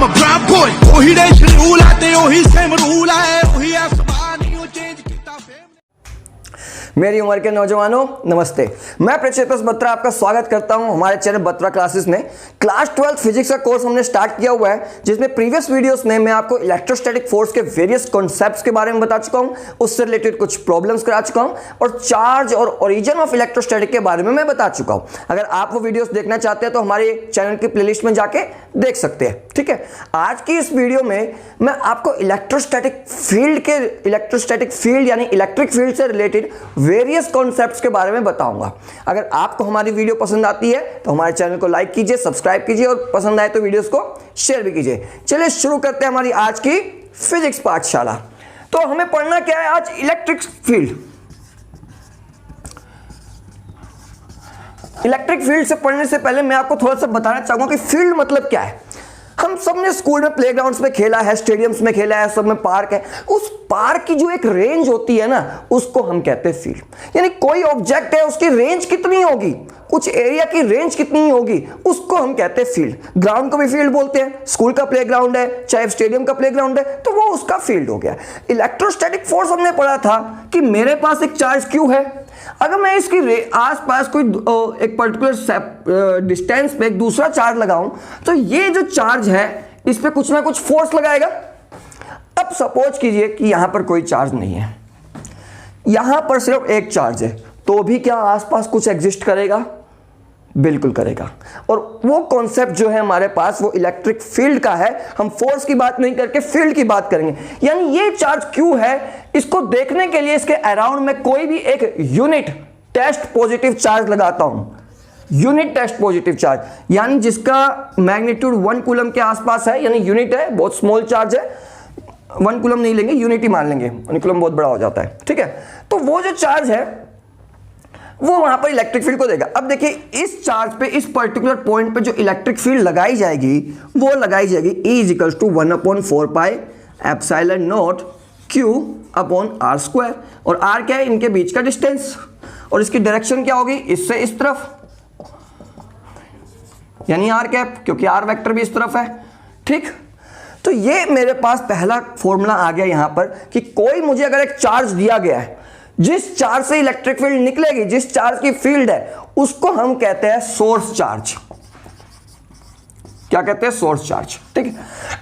a brown boy. ਉਹੀ ਦੇਸ਼ rule ਹੈ ਤੇ ਉਹੀ ਸੇਮ ਰੂਲ ਹੈ, ਉਹੀ ਆਸਮਾਨ ਹੀ ਉਹ ਚੇਂਜ ਕੀਤਾ ਫੇਮ। मेरी उम्र के नौजवानों नमस्ते, मैं प्रचेतस बत्रा आपका स्वागत करता हूं हमारे चैनल बत्रा क्लासेस में। क्लास 12 फिजिक्स का कोर्स हमने स्टार्ट किया हुआ है, जिसमें प्रीवियस वीडियोस में मैं आपको इलेक्ट्रोस्टैटिक फोर्स के वेरियस कॉन्सेप्ट्स के बारे में बता चुका हूं, उससे रिलेटेड कुछ प्रॉब्लम्स करा चुका हूं और चार्ज और ओरिजिन ऑफ इलेक्ट्रोस्टैटिक के बारे में मैं बता चुका हूं। अगर आप वो वीडियोस देखना चाहते हैं तो हमारे चैनल की प्लेलिस्ट में जाके देख सकते हैं। ठीक है, आज की इस वीडियो में मैं आपको इलेक्ट्रोस्टैटिक फील्ड यानी इलेक्ट्रिक फील्ड से रिलेटेड वेरियस कॉन्सेप्ट्स के बारे में बताऊंगा। अगर आपको हमारी वीडियो पसंद आती है तो हमारे चैनल को लाइक कीजिए, सब्सक्राइब कीजिए और पसंद आए तो वीडियोस को शेयर भी कीजिए। चलिए शुरू करते हैं हमारी आज की फिजिक्स पाठशाला। तो हमें पढ़ना क्या है आज? Electric field. इलेक्ट्रिक फील्ड से पढ़ने से पहले मैं आपको थोड़ा सा बताना चाहूंगा कि फील्ड मतलब क्या है। हम सब ने स्कूल में प्लेग्राउंड्स में खेला है, स्टेडियम्स में खेला है, सब में पार्क है। उस पार्क की जो एक रेंज होती है ना, उसको हम कहते हैं फील्ड। यानी कोई ऑब्जेक्ट है, उसकी रेंज कितनी होगी, कुछ एरिया की रेंज कितनी होगी, उसको हम कहते हैं फील्ड। ग्राउंड को भी फील्ड बोलते हैं। स्कूल का प्लेग्राउंड है, चाहे स्टेडियम का प्लेग्राउंड है, तो वो उसका फील्ड हो गया। इलेक्ट्रोस्टैटिक फोर्स हमने पढ़ा था कि मेरे पास एक चार्ज क्यू है, अगर मैं इसकी आसपास कोई एक पर्टिकुलर डिस्टेंस पे एक दूसरा चार्ज लगाऊं तो ये जो चार्ज है इस पे कुछ ना कुछ फोर्स लगाएगा। अब सपोज कीजिए कि यहां पर कोई चार्ज नहीं है, यहां पर सिर्फ एक चार्ज है, तो भी क्या आसपास कुछ एग्जिस्ट करेगा? बिल्कुल करेगा। और वो कॉन्सेप्ट जो है हमारे पास वो इलेक्ट्रिक फील्ड का है। हम फोर्स की बात नहीं करके फील्ड की बात करेंगे। यानी ये चार्ज क्यू है, इसको देखने के लिए इसके अराउंड में कोई भी एक यूनिट टेस्ट पॉजिटिव चार्ज लगाता हूं। यूनिट टेस्ट पॉजिटिव चार्ज यानी जिसका मैग्नीट्यूड 1 कूलम के आसपास है, यानी यूनिट है, बहुत स्मॉल चार्ज है। 1 कूलम नहीं लेंगे, यूनिट ही मान लेंगे, 1 कूलम बहुत बड़ा हो जाता है। ठीक है, तो वो जो चार्ज है वो वहां पर इलेक्ट्रिक फील्ड को देगा। अब देखिए इस चार्ज पे, इस पर्टिकुलर पॉइंट पे जो इलेक्ट्रिक फील्ड लगाई जाएगी वो लगाई जाएगी E = 1/4 pi epsilon not Q upon R square. और R क्या है? इनके बीच का डिस्टेंस। और इसकी डायरेक्शन क्या होगी? इससे इस तरफ, यानी R कैप, क्योंकि R वेक्टर भी इस तरफ है। ठीक, तो ये मेरे पास पहला फॉर्मूला आ गया यहां पर कि कोई मुझे अगर एक चार्ज दिया गया है, जिस चार्ज से इलेक्ट्रिक फील्ड निकलेगी, जिस चार्ज की फील्ड है, उसको हम कहते हैं सोर्स चार्ज। क्या कहते हैं? Source charge. ठीक है,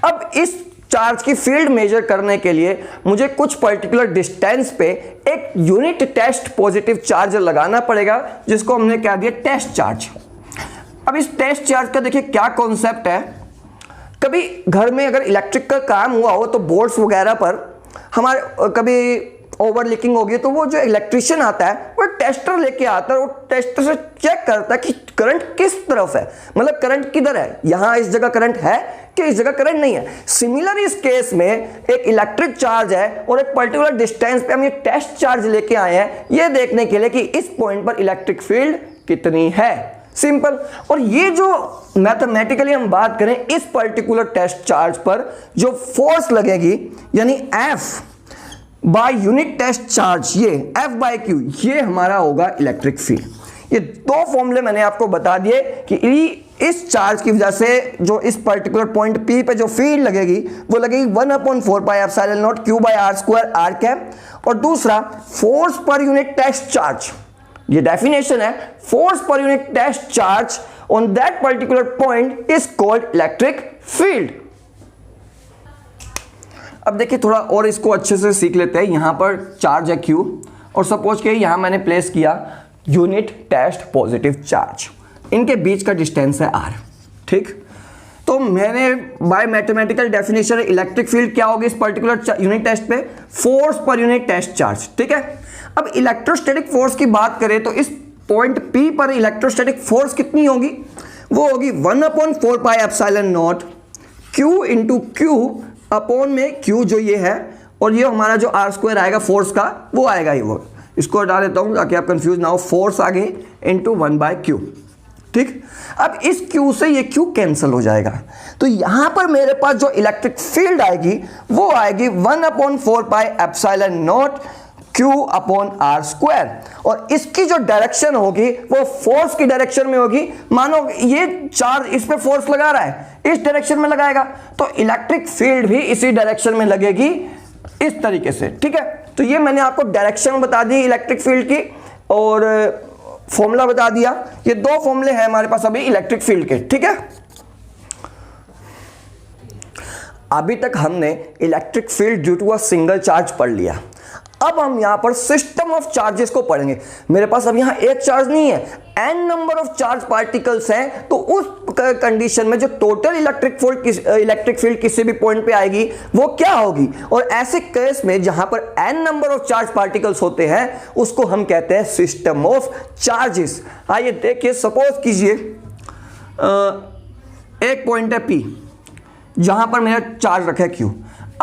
अब इस चार्ज की फील्ड मेजर करने के लिए मुझे कुछ पर्टिकुलर डिस्टेंस पे एक यूनिट टेस्ट पॉजिटिव चार्ज लगाना पड़ेगा, जिसको हमने कह दिया टेस्ट चार्ज। अब इस टेस्ट चार्ज का देखिए क्या कॉन्सेप्ट है। कभी घर में अगर इलेक्ट्रिक का काम हुआ हो तो बोर्ड्स वगैरह पर हमारे कभी ओवर लीकिंग होगी, तो वो जो इलेक्ट्रिशियन आता है वो टेस्टर लेके आता है, वो टेस्टर से चेक करता है कि करंट किस तरफ है, मतलब करंट किधर है, यहां इस जगह करंट है कि इस जगह करंट नहीं है। सिमिलर इस केस में एक इलेक्ट्रिक चार्ज है और एक पर्टिकुलर डिस्टेंस पे हम ये टेस्ट चार्ज लेके आए हैं, ये देखने के लिए कि इस पॉइंट पर इलेक्ट्रिक फील्ड कितनी है। सिंपल। और ये जो मैथमेटिकली हम बात करें, इस पर्टिकुलर टेस्ट चार्ज पर जो फोर्स लगेगी यानी F by unit test charge, ये F बाय Q, ये हमारा होगा इलेक्ट्रिक फील्ड। ये दो फॉर्मूले मैंने आपको बता दिए कि इस चार्ज की वजह से जो इस पर्टिकुलर पॉइंट P पे जो फील्ड लगेगी वो लगेगी 1/4 pi epsilon not Q by R square R cap. और दूसरा force per unit test charge, ये डेफिनेशन है, force per unit test charge on that particular point is called electric field. अब देखिए थोड़ा और इसको अच्छे से सीख लेते हैं। यहां पर चार्ज है Q और सपोज के यहां मैंने प्लेस किया यूनिट टेस्ट पॉजिटिव चार्ज, इनके बीच का डिस्टेंस है R। ठीक, तो मैंने by mathematical definition electric field क्या होगी इस पर्टिकुलर यूनिट टेस्ट पे? Force per unit test charge. ठीक है, अब इलेक्ट्रोस्टैटिक फोर्स की बात करें तो इस पॉइंट P पर इलेक्ट्रोस्टैटिक फोर्स कितनी होगी? वो होगी 1/4 pi epsilon not Q into Q upon में Q जो ये है, और ये हमारा जो R स्क्वायर आएगा फोर्स का वो आएगा ही, वो इसको हटा देता हूं ताकि आप कंफ्यूज ना हो। फोर्स आगे इंटू 1/Q। ठीक, अब इस Q से ये Q कैंसिल हो जाएगा, तो यहां पर मेरे पास जो इलेक्ट्रिक फील्ड आएगी वो आएगी 1/4 pi epsilon not Q upon R square, और इसकी जो डायरेक्शन होगी वो फोर्स की डायरेक्शन में होगी। मानो ये चार्ज इस पे फोर्स लगा रहा है, इस डायरेक्शन में लगाएगा, तो इलेक्ट्रिक फील्ड भी इसी डायरेक्शन में लगेगी, इस तरीके से। ठीक है, तो ये मैंने आपको डायरेक्शन बता दी इलेक्ट्रिक फील्ड की और फॉर्मूला बता दिया। ये दो फॉर्मूले हैं हमारे पास अभी इलेक्ट्रिक फील्ड के। ठीक है, अभी तक हमने electric field due to a single charge पढ़ लिया। अब हम यहां पर सिस्टम ऑफ चार्जेस को पढ़ेंगे। मेरे पास अब यहां एक चार्ज नहीं है, n number of charge particles हैं, तो उस कंडीशन में जो टोटल इलेक्ट्रिक फील्ड किसी भी पॉइंट पे आएगी वो क्या होगी। और ऐसे केस में जहां पर n number of charge particles होते हैं उसको हम कहते हैं सिस्टम ऑफ चार्जेस। आइए देखिए, सपोज कीजिए एक पॉइंट है P जहां पर मेरा चार्ज रखा है Q।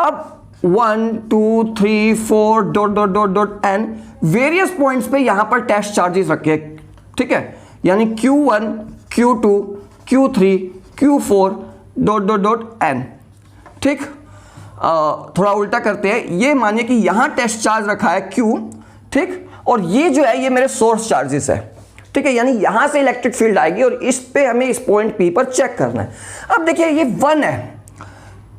अब 1 2 3 4 dot dot dot dot n various points पे यहां पर टेस्ट चार्जेस रखे हैं। ठीक है, यानी Q1 Q2 Q3 Q4 dot dot dot n। ठीक, थोड़ा उल्टा करते हैं, ये मानिए कि यहां टेस्ट चार्ज रखा है Q, ठीक, और ये जो है ये मेरे सोर्स चार्जेस है। ठीक है, यानी यहां से इलेक्ट्रिक फील्ड आएगी और इस पे हमें इस पॉइंट P पर चेक करना है। अब देखिए ये 1 है,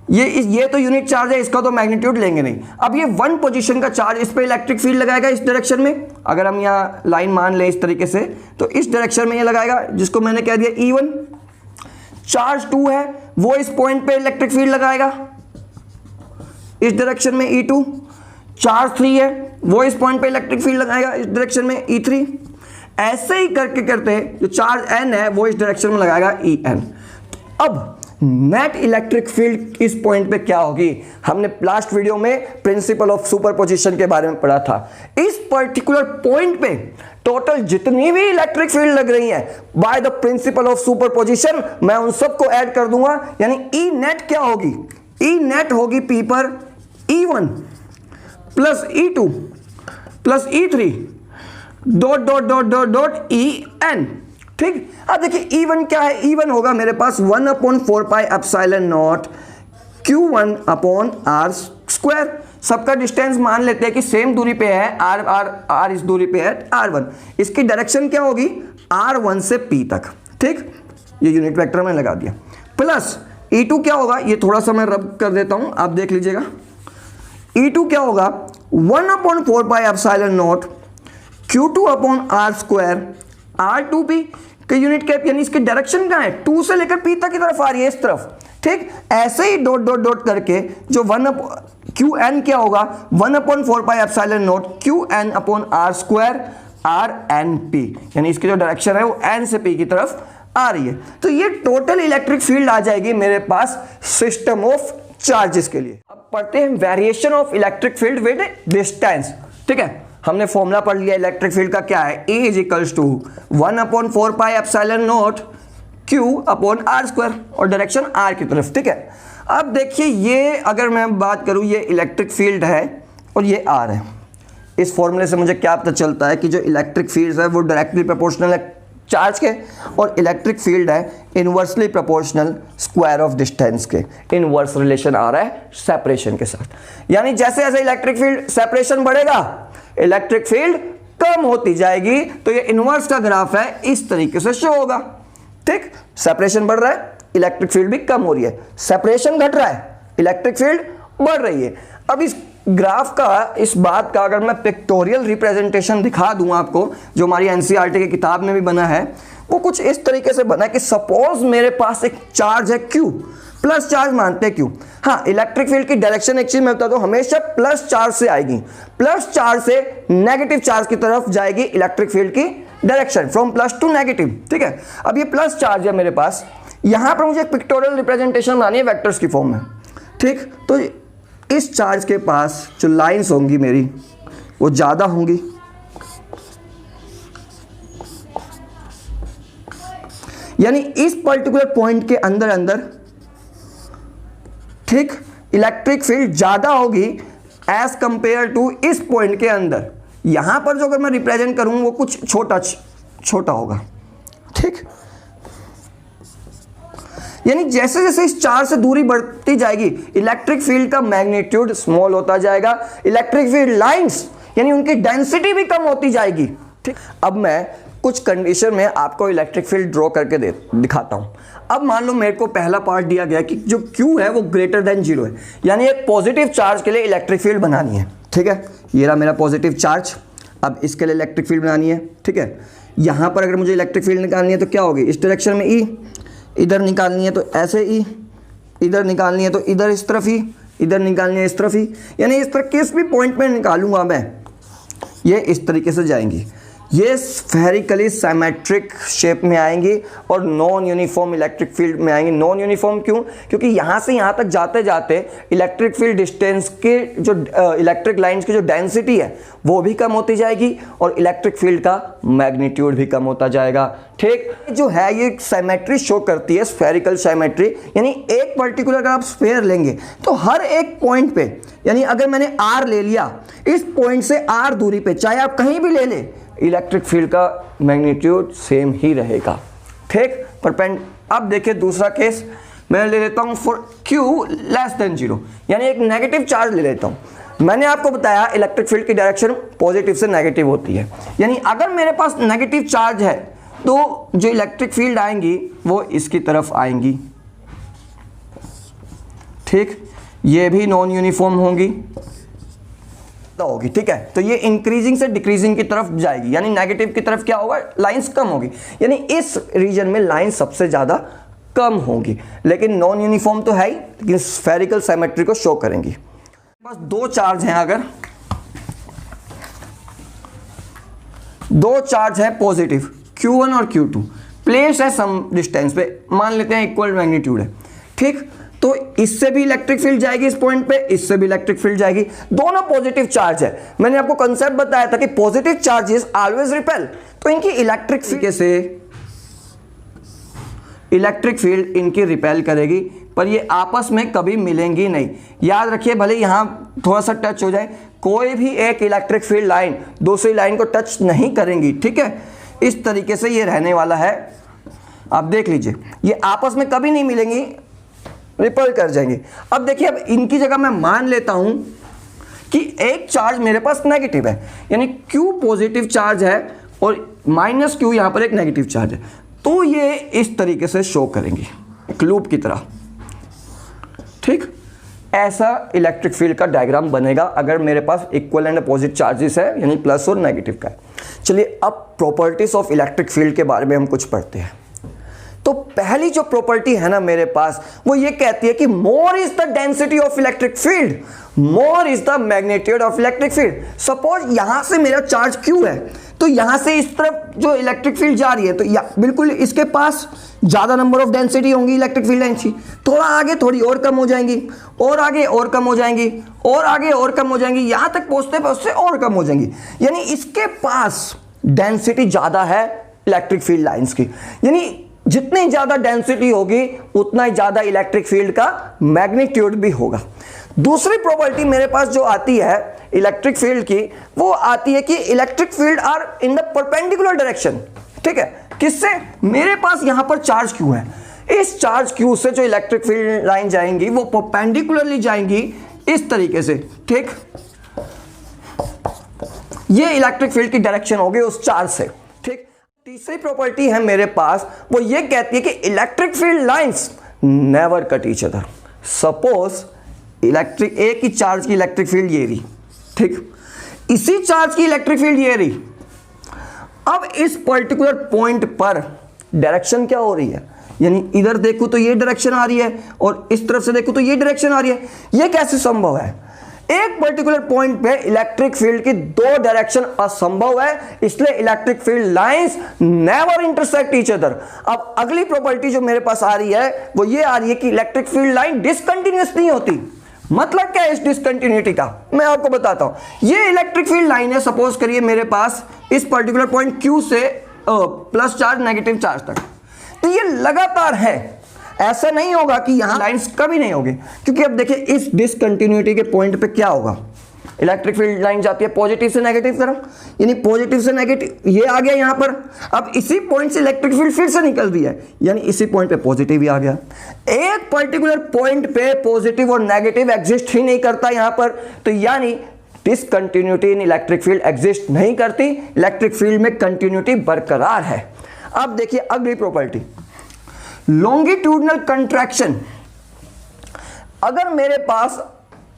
ये तो यूनिट चार्ज है, इसका तो मैग्नीट्यूड लेंगे नहीं। अब ये 1 पोजीशन का चार्ज, इस पे इलेक्ट्रिक फील्ड लगाएगा इस डायरेक्शन में। अगर हम यहाँ लाइन मान लें इस तरीके से, तो इस डायरेक्शन में ये लगाएगा, जिसको मैंने कह दिया E1। चार्ज 2 है, वो इस पॉइंट पे इलेक्ट्रिक फील्ड लगाएगा इस डायरेक्शन में E2। चार्ज 3 है, वो इस पॉइंट पे इलेक्ट्रिक फील्ड लगाएगा इस डायरेक्शन में E3। ऐसे ही करके करते जो चार्ज n है वो इस डायरेक्शन में लगाएगा En। अब नेट इलेक्ट्रिक फील्ड इस पॉइंट पे क्या होगी, हमने लास्ट वीडियो में प्रिंसिपल ऑफ सुपरपोजिशन के बारे में पढ़ा था। इस पर्टिकुलर पॉइंट पे टोटल जितनी भी इलेक्ट्रिक फील्ड लग रही है by the principle of superposition, मैं उन सबको ऐड कर दूंगा। यानी ई नेट क्या होगी, ई नेट होगी P पर E1 plus E2 plus E3 dot dot dot dot dot En। ठीक, अब देखिए E1 क्या है, E1 होगा मेरे पास 1/4 pi epsilon not Q1 upon R square. सबका डिस्टेंस मान लेते हैं कि सेम दूरी पे है, R इस दूरी पे है R1। इसकी डायरेक्शन क्या होगी, R1 से P तक। ठीक, ये यूनिट वेक्टर में लगा दिया। प्लस E2 क्या होगा, ये थोड़ा सा मैं रब कर देता हूं, आप देख लीजिएगा। E2 क्या होगा 1/4 pi epsilon not Q2 upon R square R2P के यूनिट कैप, यानी इसकी डायरेक्शन कहां है, 2 से लेकर P तक की तरफ आ रही है, इस तरफ। ठीक, ऐसे ही डॉट डॉट डॉट करके जो QN क्या होगा 1/4 pi epsilon not QN upon R square RNP, यानी इसकी जो डायरेक्शन है वो N से P की तरफ आ रही है। तो ये टोटल इलेक्ट्रिक फील्ड आ जाएगी मेरे पास सिस्टम ऑफ चार्जेस के लिए। अब पढ़ते हैं variation of electric field with distance. ठीक है, हमने फॉर्मूला पढ़ लिया इलेक्ट्रिक फील्ड का, क्या है, E is 1/4 pi epsilon not Q upon R square और डायरेक्शन R की तरफ। ठीक है, अब देखिए ये अगर मैं बात करूं, ये इलेक्ट्रिक फील्ड है और ये R है। इस फॉर्मूले से मुझे क्या पता चलता है कि जो इलेक्ट्रिक फील्ड है वो डायरेक्टली प्रोपोर्शनल है चार्ज के, और इलेक्ट्रिक फील्ड है inversely proportional square of distance के। इनवर्स रिलेशन आ रहा है सेपरेशन के साथ, यानी जैसे जैसे इलेक्ट्रिक फील्ड सेपरेशन बढ़ेगा इलेक्ट्रिक फील्ड कम होती जाएगी। तो ये इनवर्स का ग्राफ है, इस तरीके से शो होगा। ठीक, सेपरेशन बढ़ रहा है, इलेक्ट्रिक फील्ड भी कम हो रही है, सेपरेशन घट रहा है, इलेक्ट्रिक फील्ड बढ़ रही है। अब इस ग्राफ का, इस बात का अगर मैं पिक्टोरियल रिप्रेजेंटेशन दिखा दूं आपको, जो हमारी एनसीईआरटी की किताब में भी बना है, वो कुछ इस तरीके से बना है कि सपोज मेरे पास एक चार्ज है Q, प्लस चार्ज मानते हैं Q। हाँ, इलेक्ट्रिक फील्ड की डायरेक्शन एक चीज मैं बता दूं, हमेशा प्लस चार्ज से आएगी, प्लस चार्ज से नेगेटिव चार्ज की तरफ जाएगी इलेक्ट्रिक फील्ड की direction, from plus two negative. ठीक है, अब ये प्लस चार्ज है मेरे पास, यहां पर मुझे एक पिक्टोरियल रिप्रेजेंटेशन बनानी है वेक्टर्स की फॉर्म में। ठीक, तो इस चार्ज के पास जो लाइंस होंगी मेरी वो ज्यादा होंगी, यानी इस पर्टिकुलर पॉइंट के अंदर अंदर, ठीक, इलेक्ट्रिक फील्ड ज्यादा होगी एज कंपेयर टू इस पॉइंट के अंदर। यहां पर जो अगर मैं रिप्रेजेंट करूं वो कुछ छोटा होगा। ठीक, यानी जैसे जैसे इस चार्ज से दूरी बढ़ती जाएगी इलेक्ट्रिक फील्ड का मैग्नीट्यूड स्मॉल होता जाएगा, इलेक्ट्रिक फील्ड लाइंस यानी उनकी डेंसिटी भी कम होती जाएगी। ठीक, अब मैं कुछ कंडीशन में आपको इलेक्ट्रिक फील्ड ड्रॉ करके दिखाता हूं। अब मान लो मेरे को पहला पार्ट दिया गया कि जो Q है वो ग्रेटर देन 0 है, यानी एक पॉजिटिव चार्ज के लिए इलेक्ट्रिक फील्ड बनानी है। ठीक है, ये रहा मेरा पॉजिटिव चार्ज। अब इसके लिए इलेक्ट्रिक फील्ड बनानी है। ठीक है, यहां पर अगर मुझे इलेक्ट्रिक फील्ड निकालनी है तो क्या होगी, इस डायरेक्शन में E, इधर निकालनी है तो ऐसे E, इधर निकालनी है तो इधर इस तरफ ही, इधर निकालनी है इस तरफ ही, यानी इस तरह किस भी पॉइंट में निकालूंगा मैं, ये इस तरीके से जाएंगी। ये स्फेरिकली सिमेट्रिक शेप में आएंगी और नॉन यूनिफॉर्म इलेक्ट्रिक फील्ड में आएंगी। नॉन यूनिफॉर्म क्यों? क्योंकि यहाँ से यहाँ तक जाते जाते इलेक्ट्रिक फील्ड डिस्टेंस के जो इलेक्ट्रिक लाइंस की जो डेंसिटी है वो भी कम होती जाएगी और इलेक्ट्रिक फील्ड का मैग्नीट्यूड भी कम होता जाएगा। ठीक, जो है ये सिमेट्री शो करती है, स्फेरिकल सिमेट्री, यानी एक पर्टिकुलर अगर आप स्फेयर लेंगे तो हर एक पॉइंट पे, यानी अगर मैंने R ले लिया, इस पॉइंट से R दूरी पे चाहे आप कहीं भी ले लें, इलेक्ट्रिक फील्ड का मैग्नीट्यूड सेम ही रहेगा। ठीक, परपेंड। अब देखिए दूसरा केस मैं ले लेता हूं फॉर Q लेस देन 0, यानी एक नेगेटिव चार्ज ले लेता हूं। मैंने आपको बताया इलेक्ट्रिक फील्ड की डायरेक्शन पॉजिटिव से नेगेटिव होती है, यानी अगर मेरे पास नेगेटिव चार्ज है तो जो इलेक्ट्रिक फील्ड आएंगी वो इसकी तरफ आएंगी। ठीक, ये भी नॉन यूनिफॉर्म होगी। ठीक है, तो ये इंक्रीजिंग से डिक्रीजिंग की तरफ जाएगी, यानी नेगेटिव की तरफ क्या होगा, लाइंस कम होगी, यानी इस रीजन में लाइन सबसे ज्यादा कम होगी, लेकिन नॉन यूनिफॉर्म तो है ही, लेकिन स्फेरिकल सिमेट्री को शो करेंगी। बस दो चार्ज हैं, अगर दो चार्ज है पॉजिटिव Q1 और Q2, प्लेस है सम डिस्टेंस पे, मान लेते हैं इक्वल मैग्नीट्यूड है। ठीक, तो इससे भी इलेक्ट्रिक फील्ड जाएगी इस पॉइंट पे, इससे भी इलेक्ट्रिक फील्ड जाएगी, दोनों पॉजिटिव चार्ज है। मैंने आपको कंसेप्ट बताया था कि पॉजिटिव चार्जेस ऑलवेज रिपेल, तो इनकी इलेक्ट्रिक फील्ड से इलेक्ट्रिक फील्ड इनकी रिपेल करेगी, पर ये आपस में कभी मिलेंगी नहीं। याद रखिए, भले यहां थोड़ा सा टच हो जाए, कोई भी एक इलेक्ट्रिक फील्ड लाइन दूसरी लाइन को टच नहीं करेंगी। ठीक है, इस तरीके से ये रहने वाला है। आप देख लीजिए, ये आपस में कभी नहीं मिलेंगी, रिपेल कर जाएंगे। अब देखिए, अब इनकी जगह मैं मान लेता हूं कि एक चार्ज मेरे पास नेगेटिव है, यानी Q पॉजिटिव चार्ज है और माइनस Q यहां पर एक नेगेटिव चार्ज है, तो ये इस तरीके से शो करेंगे एक लूप की तरह। ठीक, ऐसा इलेक्ट्रिक फील्ड का डायग्राम बनेगा अगर मेरे पास इक्वल एंड अपोजिट चार्जेस है, यानी प्लस और नेगेटिव का। चलिए अब प्रॉपर्टीज ऑफ इलेक्ट्रिक फील्ड के बारे में हम कुछ पढ़ते हैं। तो पहली जो प्रॉपर्टी है ना मेरे पास, वो ये कहती है कि more is the density of electric field, more is the magnitude of electric field. Suppose यहां से मेरा चार्ज Q है, तो यहां से इस तरफ जो इलेक्ट्रिक फील्ड जा रही है, तो बिल्कुल इसके पास ज्यादा नंबर ऑफ डेंसिटी होंगी इलेक्ट्रिक फील्ड लाइंस की, थोड़ा आगे थोड़ी और कम हो जाएंगी, और आगे और कम हो जाएंगी, और आगे और कम हो जाएंगी, यहां तक पहुंचते पहुंचते और कम हो जाएंगी, यानी इसके पास डेंसिटी ज्यादा है इलेक्ट्रिक फील्ड लाइंस की। यानी जितनी ज्यादा डेंसिटी होगी उतना ही ज्यादा इलेक्ट्रिक फील्ड का मैग्नीट्यूड भी होगा। दूसरी प्रॉपर्टी मेरे पास जो आती है इलेक्ट्रिक फील्ड की, वो आती है कि electric field are in the perpendicular direction. ठीक है, किससे? मेरे पास यहां पर चार्ज Q है, इस चार्ज Q से जो इलेक्ट्रिक फील्ड लाइन जाएंगी वो परपेंडिकुलरली जाएंगी इस तरीके से। ठीक, ये इलेक्ट्रिक फील्ड की डायरेक्शन होगी उस चार्ज से। ठीक, तीसरी प्रॉपर्टी है मेरे पास, वो ये कहती है कि electric field lines never cut each other. Suppose electric एक ही चार्ज की इलेक्ट्रिक फील्ड ये रही, ठीक, इसी चार्ज की इलेक्ट्रिक फील्ड ये रही। अब इस पर्टिकुलर पॉइंट पर डायरेक्शन क्या हो रही है, यानी इधर देखूं तो ये डायरेक्शन आ रही है और इस तरफ से देखूं तो ये डायरेक्शन आ रही है। ये कैसे संभव है? एक पर्टिकुलर पॉइंट पे इलेक्ट्रिक फील्ड की दो डायरेक्शन असंभव है, इसलिए electric field lines never intersect each other. अब अगली प्रॉपर्टी जो मेरे पास आ रही है वो ये आ रही है कि इलेक्ट्रिक फील्ड लाइन डिसकंटिन्यूअस नहीं होती। मतलब क्या है इस डिसकंटिन्यूटी का, मैं आपको बताता हूं। ये इलेक्ट्रिक फील्ड लाइन है, सपोज करिए मेरे पास इस पर्टिकुलर पॉइंट Q से प्लस चार्ज नेगेटिव चार्ज तक, तो ये लगातार है। ऐसा नहीं होगा कि यहां लाइंस कभी नहीं होगी, क्योंकि अब देखिए इस डिसकंटिन्यूटी के पॉइंट पे क्या होगा, इलेक्ट्रिक फील्ड लाइन जाती है पॉजिटिव से नेगेटिव तरफ, यानी पॉजिटिव से नेगेटिव ये आ गया यहां पर। अब इसी पॉइंट से इलेक्ट्रिक फील्ड फिर से निकल रही है, यानी इसी पॉइंट पे पॉजिटिव ही आ गया। एक पर्टिकुलर पॉइंट पे पॉजिटिव और नेगेटिव एग्जिस्ट ही नहीं करता यहां पर, तो यानी डिसकंटिन्यूटी इन इलेक्ट्रिक फील्ड एग्जिस्ट नहीं करती, इलेक्ट्रिक फील्ड में कंटिन्यूटी बरकरार है। अब देखिए अगली प्रॉपर्टी, लॉन्गिट्यूडनल कंट्रैक्शन। अगर मेरे पास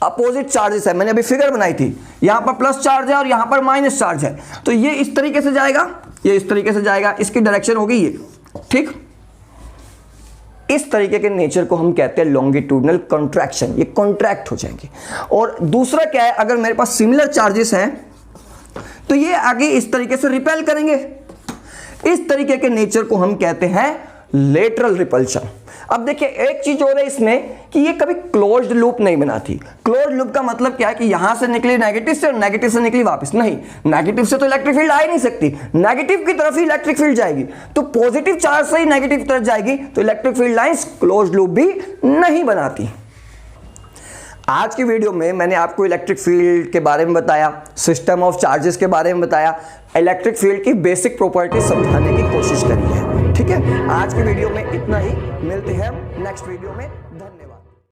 अपोजिट चार्जेस है, मैंने अभी फिगर बनाई थी, यहां पर प्लस चार्ज है और यहां पर माइनस चार्ज है, तो ये इस तरीके से जाएगा, ये इस तरीके से जाएगा, इसकी डायरेक्शन होगी ये, ठीक। इस तरीके के नेचर को हम कहते हैं लॉन्गिट्यूडनल कंट्रैक्शन, ये कॉन्ट्रैक्ट हो जाएंगे। और दूसरा क्या है, अगर मेरे पास सिमिलर चार्जेस हैं तो ये आगे इस तरीके से रिपेल करेंगे। इस तरीके के नेचर को हम कहते हैं लेटरल रिपल्शन। अब देखिए एक चीज और है इसमें कि ये कभी क्लोज्ड लूप नहीं बनाती। क्लोज्ड लूप का मतलब क्या है कि यहां से निकली नेगेटिव से और नेगेटिव से निकली वापस, नहीं, नेगेटिव से तो इलेक्ट्रिक फील्ड आ ही नहीं सकती, नेगेटिव की तरफ ही इलेक्ट्रिक फील्ड जाएगी, तो पॉजिटिव चार्ज से ही नेगेटिव की तरफ जाएगी, तो electric field lines closed loop भी नहीं बनाती। आज की वीडियो में मैंने आपको इलेक्ट्रिक फील्ड के बारे में बताया, सिस्टम ऑफ चार्जेस के बारे में बताया, इलेक्ट्रिक फील्ड की बेसिक प्रॉपर्टी समझाने की कोशिश करी है। ठीक है, आज की वीडियो में इतना ही, मिलते हैं नेक्स्ट वीडियो में, धन्यवाद।